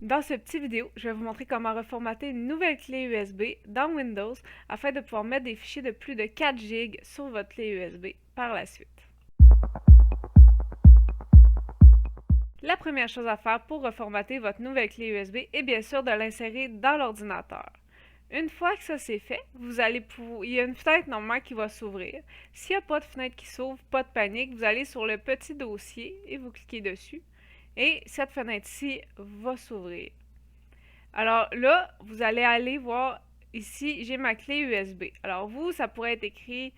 Dans ce petit vidéo, je vais vous montrer comment reformater une nouvelle clé USB dans Windows afin de pouvoir mettre des fichiers de plus de 4 GB sur votre clé USB par la suite. La première chose à faire pour reformater votre nouvelle clé USB est bien sûr de l'insérer dans l'ordinateur. Une fois que ça c'est fait, il y a une fenêtre normale qui va s'ouvrir. S'il n'y a pas de fenêtre qui s'ouvre, pas de panique, vous allez sur le petit dossier et vous cliquez dessus. Et cette fenêtre-ci va s'ouvrir. Alors là, vous allez aller voir ici, j'ai ma clé USB. Alors vous, ça pourrait être écrit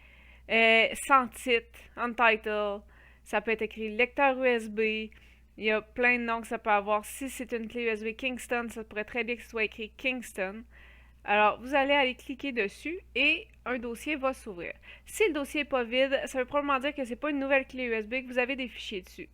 sans titre, untitled. Ça peut être écrit lecteur USB. Il y a plein de noms que ça peut avoir. Si c'est une clé USB Kingston, ça pourrait très bien que ce soit écrit Kingston. Alors, vous allez aller cliquer dessus et un dossier va s'ouvrir. Si le dossier n'est pas vide, ça veut probablement dire que ce n'est pas une nouvelle clé USB, que vous avez des fichiers dessus.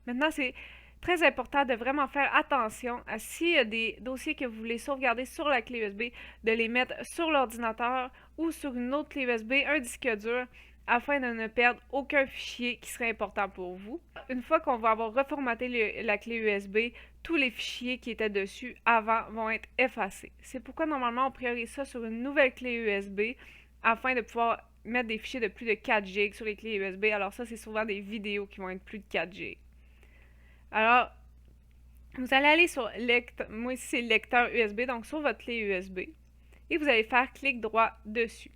Maintenant, c'est très important de vraiment faire attention à s'il y a des dossiers que vous voulez sauvegarder sur la clé USB, de les mettre sur l'ordinateur ou sur une autre clé USB, un disque dur, afin de ne perdre aucun fichier qui serait important pour vous. Une fois qu'on va avoir reformaté la clé USB, tous les fichiers qui étaient dessus avant vont être effacés. C'est pourquoi normalement on priorise ça sur une nouvelle clé USB afin de pouvoir mettre des fichiers de plus de 4 GB sur les clés USB. Alors ça, c'est souvent des vidéos qui vont être plus de 4 GB. Alors, vous allez aller sur moi ici c'est lecteur USB, donc sur votre clé USB, et vous allez faire clic droit dessus.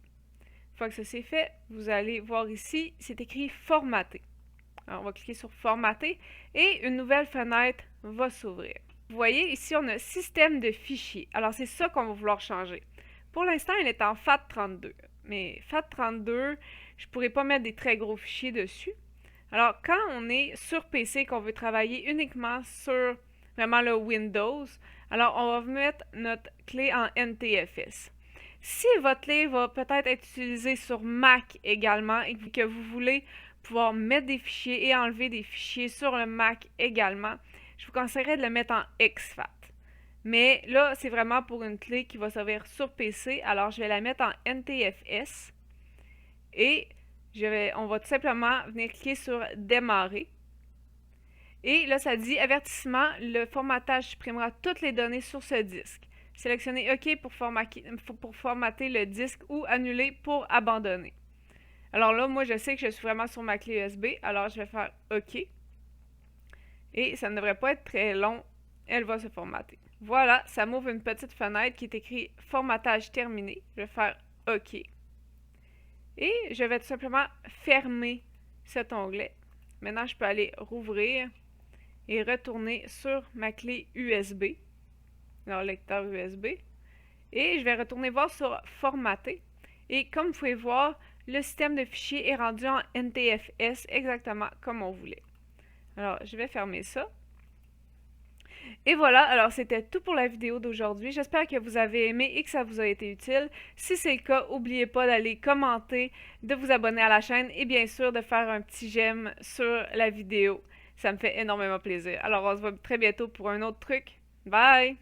Une fois que ça c'est fait, vous allez voir ici, c'est écrit formater. Alors, on va cliquer sur formater et une nouvelle fenêtre va s'ouvrir. Vous voyez ici, on a système de fichiers. Alors, c'est ça qu'on va vouloir changer. Pour l'instant, il est en FAT32. Mais FAT32, je ne pourrais pas mettre des très gros fichiers dessus. Alors, quand on est sur PC, qu'on veut travailler uniquement sur vraiment le Windows, alors on va mettre notre clé en NTFS. Si votre clé va peut-être être utilisée sur Mac également et que vous voulez pouvoir mettre des fichiers et enlever des fichiers sur le Mac également, je vous conseillerais de le mettre en exFAT. Mais là, c'est vraiment pour une clé qui va servir sur PC, alors je vais la mettre en NTFS et on va tout simplement venir cliquer sur démarrer. Et là, ça dit avertissement, le formatage supprimera toutes les données sur ce disque. Sélectionnez OK pour formater le disque ou annuler pour abandonner. Alors là, moi, je sais que je suis vraiment sur ma clé USB, alors je vais faire OK. Et ça ne devrait pas être très long, elle va se formater. Voilà, ça m'ouvre une petite fenêtre qui est écrit formatage terminé. Je vais faire OK. Et je vais tout simplement fermer cet onglet. Maintenant, je peux aller rouvrir et retourner sur ma clé USB, alors lecteur USB. Et je vais retourner voir sur formater. Et comme vous pouvez voir, le système de fichiers est rendu en NTFS exactement comme on voulait. Alors, je vais fermer ça. Et voilà, alors c'était tout pour la vidéo d'aujourd'hui. J'espère que vous avez aimé et que ça vous a été utile. Si c'est le cas, n'oubliez pas d'aller commenter, de vous abonner à la chaîne et bien sûr de faire un petit j'aime sur la vidéo. Ça me fait énormément plaisir. Alors on se voit très bientôt pour un autre truc. Bye!